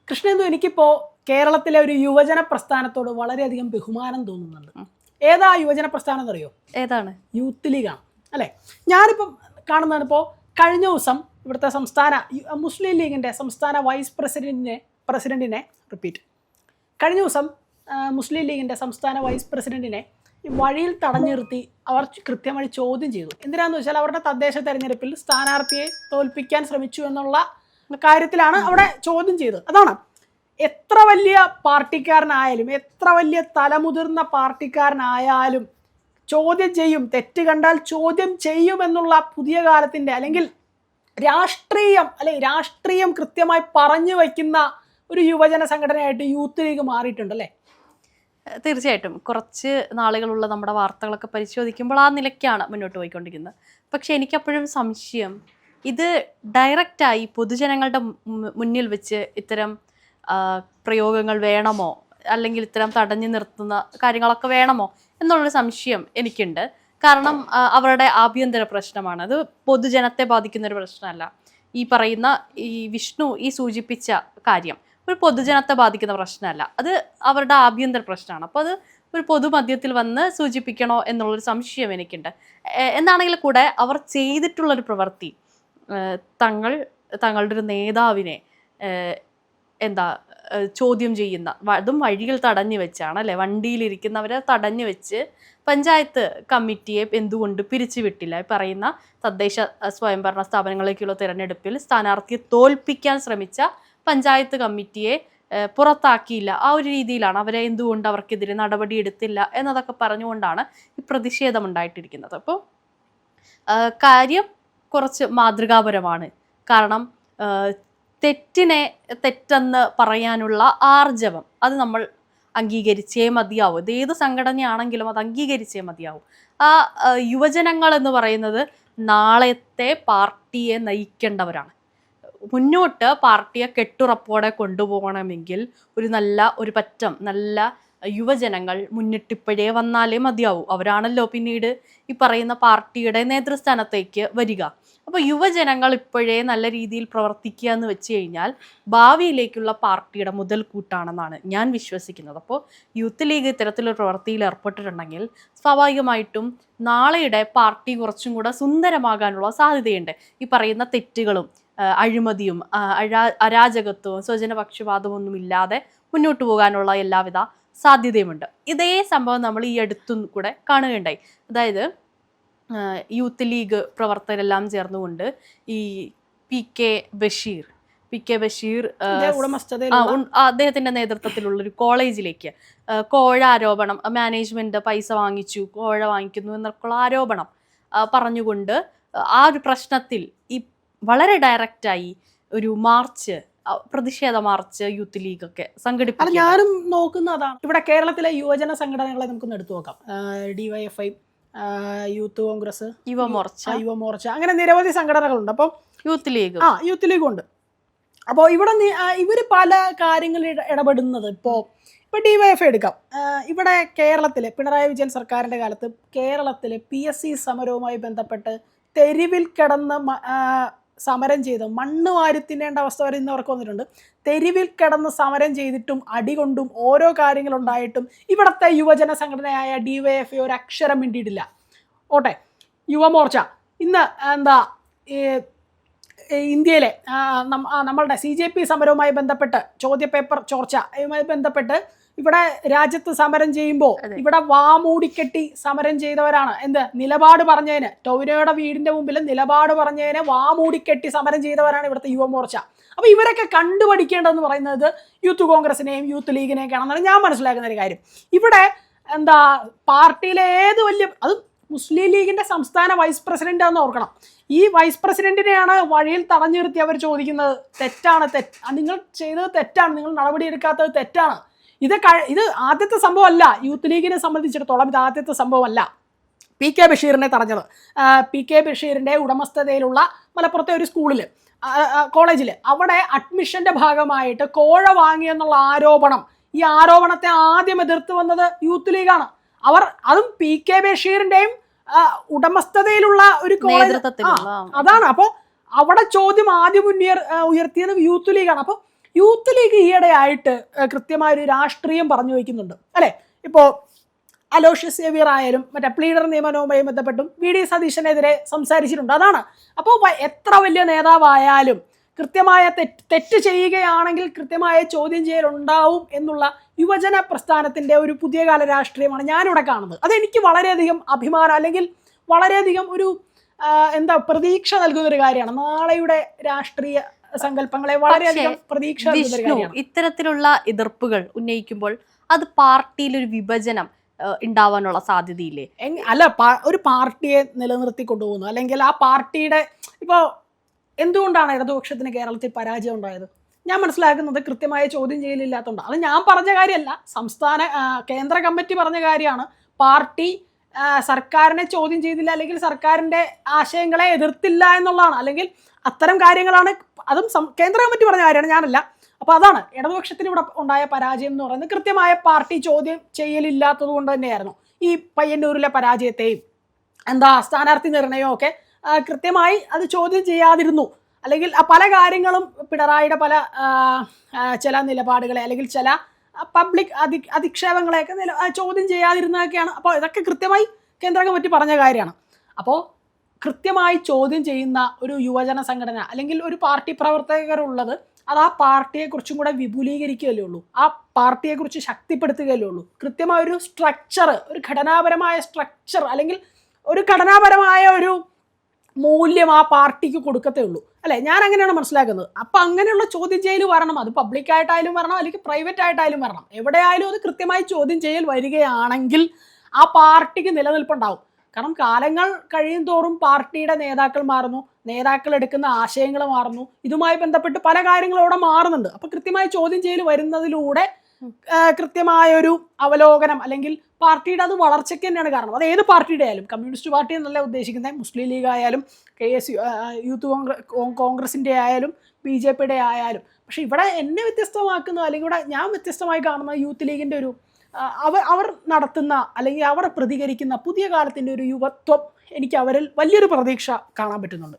കൃഷ്ണേന്ദു, എനിക്കിപ്പോൾ കേരളത്തിലെ ഒരു യുവജന പ്രസ്ഥാനത്തോട് വളരെയധികം ബഹുമാനം തോന്നുന്നുണ്ട്. ഏതാ യുവജന പ്രസ്ഥാനം എന്നറിയോ? ഏതാണ്? യൂത്ത് ലീഗാണ് അല്ലേ. ഞാനിപ്പം കാണുന്നതാണ്, ഇപ്പോൾ കഴിഞ്ഞ ദിവസം ഇവിടുത്തെ സംസ്ഥാന മുസ്ലിം ലീഗിൻ്റെ സംസ്ഥാന വൈസ് പ്രസിഡന്റിനെ കഴിഞ്ഞ ദിവസം മുസ്ലിം ലീഗിൻ്റെ സംസ്ഥാന വൈസ് പ്രസിഡന്റിനെ വഴിയിൽ തടഞ്ഞു നിർത്തി അവർ കൃത്യമായി ചോദ്യം ചെയ്തു. എന്തിനാന്ന് വെച്ചാൽ അവരുടെ തദ്ദേശ തെരഞ്ഞെടുപ്പിൽ സ്ഥാനാർത്ഥിയെ തോൽപ്പിക്കാൻ ശ്രമിച്ചു എന്നുള്ള കാര്യത്തിലാണ് അവിടെ ചോദ്യം ചെയ്തത്. അതാണ്, എത്ര വലിയ പാർട്ടിക്കാരനായാലും എത്ര വലിയ തലമുതിർന്ന പാർട്ടിക്കാരനായാലും ചോദ്യം ചെയ്യും, തെറ്റ് കണ്ടാൽ ചോദ്യം ചെയ്യുമെന്നുള്ള പുതിയ കാലത്തിൻ്റെ അല്ലെങ്കിൽ രാഷ്ട്രീയം കൃത്യമായി പറഞ്ഞു വയ്ക്കുന്ന ഒരു യുവജന സംഘടനയായിട്ട് യൂത്ത് ലീഗ് മാറിയിട്ടുണ്ടല്ലേ? തീർച്ചയായിട്ടും കുറച്ച് നാളുകളുള്ള നമ്മുടെ വാർത്തകളൊക്കെ പരിശോധിക്കുമ്പോൾ ആ നിലയ്ക്കാണ് മുന്നോട്ട് പോയിക്കൊണ്ടിരിക്കുന്നത്. പക്ഷെ എനിക്കപ്പോഴും സംശയം, ഇത് ഡയറക്റ്റായി പൊതുജനങ്ങളുടെ മുന്നിൽ വെച്ച് ഇത്തരം പ്രയോഗങ്ങൾ വേണമോ, അല്ലെങ്കിൽ ഇത്തരം തടഞ്ഞു നിർത്തുന്ന കാര്യങ്ങളൊക്കെ വേണമോ എന്നുള്ളൊരു സംശയം എനിക്കുണ്ട്. കാരണം അവരുടെ ആഭ്യന്തര പ്രശ്നമാണ്, അത് പൊതുജനത്തെ ബാധിക്കുന്നൊരു പ്രശ്നമല്ല. ഈ പറയുന്ന വിഷ്ണു സൂചിപ്പിച്ച കാര്യം ഒരു പൊതുജനത്തെ ബാധിക്കുന്ന പ്രശ്നമല്ല, അത് അവരുടെ ആഭ്യന്തര പ്രശ്നമാണ്. അപ്പോൾ അത് ഒരു പൊതുമധ്യത്തിൽ വന്ന് സൂചിപ്പിക്കണോ എന്നുള്ളൊരു സംശയം എനിക്കുണ്ട്. എന്നാണെങ്കിൽ കൂടെ അവർ ചെയ്തിട്ടുള്ളൊരു പ്രവൃത്തി, തങ്ങളുടെ ഒരു നേതാവിനെ ചോദ്യം ചെയ്യുന്ന, അതും വഴിയിൽ തടഞ്ഞു വെച്ചാണ് അല്ലേ, വണ്ടിയിലിരിക്കുന്നവരെ തടഞ്ഞു വെച്ച് പഞ്ചായത്ത് കമ്മിറ്റിയെ എന്തുകൊണ്ട് പിരിച്ചുവിട്ടില്ല? പറയുന്ന തദ്ദേശ സ്വയംഭരണ സ്ഥാപനങ്ങളിലേക്കുള്ള തിരഞ്ഞെടുപ്പിൽ സ്ഥാനാർത്ഥിയെ തോൽപ്പിക്കാൻ ശ്രമിച്ച പഞ്ചായത്ത് കമ്മിറ്റിയെ പുറത്താക്കിയില്ല. ആ ഒരു രീതിയിലാണ് അവരെ എന്തുകൊണ്ട് അവർക്കെതിരെ നടപടി എടുത്തില്ല എന്നതൊക്കെ പറഞ്ഞുകൊണ്ടാണ് ഈ പ്രതിഷേധം ഉണ്ടായിട്ടിരിക്കുന്നത്. അപ്പോൾ കാര്യം കുറച്ച് മാതൃകാപരമാണ്. കാരണം തെറ്റിനെ തെറ്റെന്ന് പറയാനുള്ള ആർജവം അത് നമ്മൾ അംഗീകരിച്ചേ മതിയാവും. ഇത് ഏത് സംഘടനയാണെങ്കിലും അത് അംഗീകരിച്ചേ മതിയാവും. ആ യുവജനങ്ങൾ എന്ന് പറയുന്നത് നാളത്തെ പാർട്ടിയെ നയിക്കേണ്ടവരാണ്. മുന്നോട്ട് പാർട്ടിയെ കെട്ടുറപ്പോടെ കൊണ്ടുപോകണമെങ്കിൽ ഒരു പറ്റം നല്ല യുവജനങ്ങൾ മുന്നിട്ടിപ്പോഴേ വന്നാലേ മതിയാവൂ. അവരാണല്ലോ പിന്നീട് ഈ പറയുന്ന പാർട്ടിയുടെ നേതൃസ്ഥാനത്തേക്ക് വരിക. അപ്പോൾ യുവജനങ്ങൾ ഇപ്പോഴേ നല്ല രീതിയിൽ പ്രവർത്തിക്കുക എന്ന് വെച്ച് കഴിഞ്ഞാൽ ഭാവിയിലേക്കുള്ള പാർട്ടിയുടെ മുതൽക്കൂട്ടാണെന്നാണ് ഞാൻ വിശ്വസിക്കുന്നത്. അപ്പോൾ യൂത്ത് ലീഗ് ഇത്തരത്തിലൊരു പ്രവൃത്തിയിൽ ഏർപ്പെട്ടിട്ടുണ്ടെങ്കിൽ സ്വാഭാവികമായിട്ടും നാളെയുടെ പാർട്ടി കുറച്ചും കൂടെ സുന്ദരമാകാനുള്ള സാധ്യതയുണ്ട്. ഈ പറയുന്ന തെറ്റുകളും അഴിമതിയും അരാജകത്വവും സ്വജനപക്ഷപാതവും ഒന്നും ഇല്ലാതെ മുന്നോട്ട് പോകാനുള്ള എല്ലാവിധ സാധ്യതയുമുണ്ട്. ഇതേ സംഭവം നമ്മൾ ഈ അടുത്തും കൂടെ കാണുകയുണ്ടായി. അതായത് യൂത്ത് ലീഗ് പ്രവർത്തകരെല്ലാം ചേർന്നുകൊണ്ട് ഈ പി കെ ബഷീർ അദ്ദേഹത്തിന്റെ നേതൃത്വത്തിലുള്ളൊരു കോളേജിലേക്ക് കോഴ ആരോപണം, മാനേജ്മെന്റ് പൈസ വാങ്ങിച്ചു, കോഴ വാങ്ങിക്കുന്നു എന്നൊക്കെയുള്ള ആരോപണം പറഞ്ഞുകൊണ്ട് ആ ഒരു പ്രശ്നത്തിൽ ഈ വളരെ ഡയറക്റ്റായി ഒരു പ്രതിഷേധ മാർച്ച് യൂത്ത് ലീഗ് ഒക്കെ സംഘടിപ്പിക്കും. ഞാനും നോക്കുന്നതാണ്. ഇവിടെ കേരളത്തിലെ യുവജന സംഘടനകളെ നമുക്കൊന്ന് എടുത്തു നോക്കാം. DYFI, യൂത്ത് കോൺഗ്രസ്, യുവമോർച്ച, അങ്ങനെ നിരവധി സംഘടനകളുണ്ട്. അപ്പം യൂത്ത് ലീഗും ഉണ്ട്. അപ്പോൾ ഇവിടെ ഇവർ പല കാര്യങ്ങളിൽ ഇടപെടുന്നത്. ഇപ്പോൾ DYFI എടുക്കാം. ഇവിടെ കേരളത്തിൽ പിണറായി വിജയൻ സർക്കാരിൻ്റെ കാലത്ത് കേരളത്തിൽ PSC സമരവുമായി ബന്ധപ്പെട്ട് തെരുവിൽ കിടന്ന് സമരം ചെയ്ത് മണ്ണ് വാരി തിന്നേണ്ട അവസ്ഥ വരെ ഇന്നവർക്ക് വന്നിട്ടുണ്ട്. തെരുവിൽ കിടന്ന് സമരം ചെയ്തിട്ടും അടികൊണ്ടും ഓരോ കാര്യങ്ങളുണ്ടായിട്ടും ഇവിടുത്തെ യുവജന സംഘടനയായ DYFI ഒരു അക്ഷരം മിണ്ടിയിട്ടില്ല. ഓട്ടെ, യുവമോർച്ച ഇന്ന് ഇന്ത്യയിലെ നമ്മളുടെ CJP സമരവുമായി ബന്ധപ്പെട്ട് ചോദ്യപേപ്പർ ചോർച്ചയുമായി ബന്ധപ്പെട്ട് ഇവിടെ രാജ്യത്ത് സമരം ചെയ്യുമ്പോൾ ഇവിടെ വാമൂടിക്കെട്ടി സമരം ചെയ്തവരാണ്. നിലപാട് പറഞ്ഞതിന്, ടൊവിനോയുടെ വീടിന്റെ മുമ്പിൽ നിലപാട് പറഞ്ഞതിന് വാമൂടിക്കെട്ടി സമരം ചെയ്തവരാണ് ഇവിടുത്തെ യുവമോർച്ച. അപ്പോൾ ഇവരൊക്കെ കണ്ടുപഠിക്കേണ്ടതെന്ന് പറയുന്നത് യൂത്ത് കോൺഗ്രസിനെയും യൂത്ത് ലീഗിനെയൊക്കെയാണെന്നാണ് ഞാൻ മനസ്സിലാക്കുന്ന ഒരു കാര്യം. ഇവിടെ പാർട്ടിയിലെ അത് മുസ്ലിം ലീഗിന്റെ സംസ്ഥാന വൈസ് പ്രസിഡന്റ് ആണെന്ന് ഓർക്കണം. ഈ വൈസ് പ്രസിഡന്റിനെയാണ് വഴിയിൽ തടഞ്ഞു നിർത്തി അവർ ചോദിക്കുന്നത്. നിങ്ങൾ ചെയ്തത് തെറ്റാണ്, നിങ്ങൾ നടപടിയെടുക്കാത്തത് തെറ്റാണ്. ഇത് ആദ്യത്തെ സംഭവമല്ല. യൂത്ത് ലീഗിനെ സംബന്ധിച്ചിടത്തോളം ഇത് ആദ്യത്തെ സംഭവമല്ല. PK ബഷീറിനെ തടഞ്ഞത്, PK ബഷീറിൻ്റെ ഉടമസ്ഥതയിലുള്ള മലപ്പുറത്തെ ഒരു കോളേജിൽ അവിടെ അഡ്മിഷന്റെ ഭാഗമായിട്ട് കോഴ വാങ്ങിയെന്നുള്ള ആരോപണം, ഈ ആരോപണത്തെ ആദ്യം എതിർത്ത് വന്നത് യൂത്ത് ലീഗാണ്. അതും PK ബഷീറിന്റെയും ഉടമസ്ഥതയിലുള്ള ഒരു കോളേജ്. അതാണ്. അപ്പോൾ അവിടെ ചോദ്യം ആദ്യം ഉയർത്തിയത് യൂത്ത് ലീഗാണ്. അപ്പോൾ യൂത്ത് ലീഗ് ഈയിടെയായിട്ട് കൃത്യമായൊരു രാഷ്ട്രീയം പറഞ്ഞു വയ്ക്കുന്നുണ്ട് അല്ലേ. ഇപ്പോൾ അലോഷ്യസ് സേവ്യർ ആയാലും മറ്റേ പ്ലീഡർ നിയമനവുമായി ബന്ധപ്പെട്ടും വി.ഡി. സതീശനെതിരെ സംസാരിച്ചിട്ടുണ്ട്. അതാണ്. അപ്പോൾ എത്ര വലിയ നേതാവായാലും കൃത്യമായ തെറ്റ് ചെയ്യുകയാണെങ്കിൽ കൃത്യമായ ചോദ്യം ചെയ്യലുണ്ടാവും എന്നുള്ള യുവജന പ്രസ്ഥാനത്തിൻ്റെ ഒരു പുതിയ കാല രാഷ്ട്രീയമാണ് ഞാനിവിടെ കാണുന്നത്. അതെനിക്ക് വളരെയധികം അഭിമാനം അല്ലെങ്കിൽ വളരെയധികം ഒരു പ്രതീക്ഷ നൽകുന്ന ഒരു കാര്യമാണ്. നാളെയുടെ രാഷ്ട്രീയ സങ്കല്പങ്ങളെ വളരെയധികം പ്രതീക്ഷ നൽകുന്ന ഒരു കാര്യമാണ്. ഇത്തരത്തിലുള്ള എതിർപ്പുകൾ ഉന്നയിക്കുമ്പോൾ അത് പാർട്ടിയിൽ ഒരു വിഭജനം ഉണ്ടാവാനുള്ള സാധ്യതയില്ലേ? അല്ല, ഒരു പാർട്ടിയെ നിലനിർത്തി കൊണ്ടുപോകുന്നു അല്ലെങ്കിൽ ആ പാർട്ടിയുടെ ഇപ്പോൾ എന്തുകൊണ്ടാണ് ഇടതുപക്ഷത്തിന് കേരളത്തിൽ പരാജയം ഉണ്ടായത്? ഞാൻ മനസ്സിലാക്കുന്നത് കൃത്യമായ ചോദ്യം ചെയ്യലില്ലാത്തതുകൊണ്ടാണ്. അത് ഞാൻ പറഞ്ഞ കാര്യമല്ല, കേന്ദ്ര കമ്മിറ്റി പറഞ്ഞ കാര്യമാണ്. പാർട്ടി സർക്കാരിനെ ചോദ്യം ചെയ്തില്ല അല്ലെങ്കിൽ സർക്കാരിൻ്റെ ആശയങ്ങളെ എതിർത്തില്ല എന്നുള്ളതാണ്. അല്ലെങ്കിൽ അത്തരം കാര്യങ്ങളാണ്, അതും കേന്ദ്ര കമ്മിറ്റി പറഞ്ഞ കാര്യമാണ്, ഞാനല്ല. അപ്പോൾ അതാണ് ഇടതുപക്ഷത്തിന് ഇവിടെ ഉണ്ടായ പരാജയം എന്ന് പറയുന്നത്. കൃത്യമായ പാർട്ടി ചോദ്യം ചെയ്യലില്ലാത്തത് കൊണ്ട് തന്നെയായിരുന്നു ഈ പയ്യന്നൂരിലെ പരാജയത്തെയും സ്ഥാനാർത്ഥി നിർണയവും ഒക്കെ കൃത്യമായി അത് ചോദ്യം ചെയ്യാതിരുന്നു. അല്ലെങ്കിൽ പല കാര്യങ്ങളും പിണറായിയുടെ ചില നിലപാടുകളെ അല്ലെങ്കിൽ ചില പബ്ലിക് അധിക്ഷേപങ്ങളെയൊക്കെ ചോദ്യം ചെയ്യാതിരുന്നതൊക്കെയാണ്. അപ്പോൾ ഇതൊക്കെ കൃത്യമായി കേന്ദ്ര കമ്മിറ്റി പറഞ്ഞ കാര്യമാണ്. അപ്പോൾ കൃത്യമായി ചോദ്യം ചെയ്യുന്ന ഒരു യുവജന സംഘടന അല്ലെങ്കിൽ ഒരു പാർട്ടി പ്രവർത്തകരുള്ളത് അത് ആ പാർട്ടിയെക്കുറിച്ചും കൂടെ വിപുലീകരിക്കുകയല്ലേ ഉള്ളൂ, ആ പാർട്ടിയെക്കുറിച്ച് ശക്തിപ്പെടുത്തുകയല്ലേ ഉള്ളൂ. കൃത്യമായൊരു സ്ട്രക്ചർ, ഒരു ഘടനാപരമായ സ്ട്രക്ചർ അല്ലെങ്കിൽ ഒരു ഘടനാപരമായ ഒരു മൂല്യം ആ പാർട്ടിക്ക് കൊടുക്കത്തേ ഉള്ളൂ അല്ലേ. ഞാൻ അങ്ങനെയാണ് മനസ്സിലാക്കുന്നത്. അപ്പം അങ്ങനെയുള്ള ചോദ്യം ചെയ്യൽ വരണം. അത് പബ്ലിക്കായിട്ടായാലും വരണം അല്ലെങ്കിൽ പ്രൈവറ്റ് ആയിട്ടായാലും വരണം. എവിടെയായാലും അത് കൃത്യമായി ചോദ്യം ചെയ്യൽ വരികയാണെങ്കിൽ ആ പാർട്ടിക്ക് നിലനിൽപ്പുണ്ടാവും. കാരണം കാലങ്ങൾ കഴിയും തോറും പാർട്ടിയുടെ നേതാക്കൾ മാറുന്നു, നേതാക്കൾ എടുക്കുന്ന ആശയങ്ങൾ മാറുന്നു, ഇതുമായി ബന്ധപ്പെട്ട് പല കാര്യങ്ങളും അവിടെ മാറുന്നുണ്ട്. അപ്പോൾ കൃത്യമായി ചോദ്യം ചെയ്യൽ വരുന്നതിലൂടെ കൃത്യമായൊരു അവലോകനം അല്ലെങ്കിൽ പാർട്ടിയുടെ അത് വളർച്ചയ്ക്ക് തന്നെയാണ് കാരണം. അത് ഏത് പാർട്ടിയുടെ ആയാലും, കമ്മ്യൂണിസ്റ്റ് പാർട്ടി എന്നല്ല ഉദ്ദേശിക്കുന്നത്, മുസ്ലിം ലീഗ് ആയാലും യൂത്ത് കോൺഗ്രസിൻ്റെ ആയാലും BJPയുടെ ആയാലും. പക്ഷെ ഇവിടെ എന്നെ വ്യത്യസ്തമാക്കുന്ന അല്ലെങ്കിൽ ഇവിടെ ഞാൻ വ്യത്യസ്തമായി കാണുന്ന യൂത്ത് ലീഗിൻ്റെ ഒരു അവർ നടത്തുന്ന അല്ലെങ്കിൽ അവർ പ്രതികരിക്കുന്ന പുതിയ കാലത്തിൻ്റെ ഒരു യുവത്വം എനിക്ക് അവരിൽ വലിയൊരു പ്രതീക്ഷ കാണാൻ പറ്റുന്നുണ്ട്.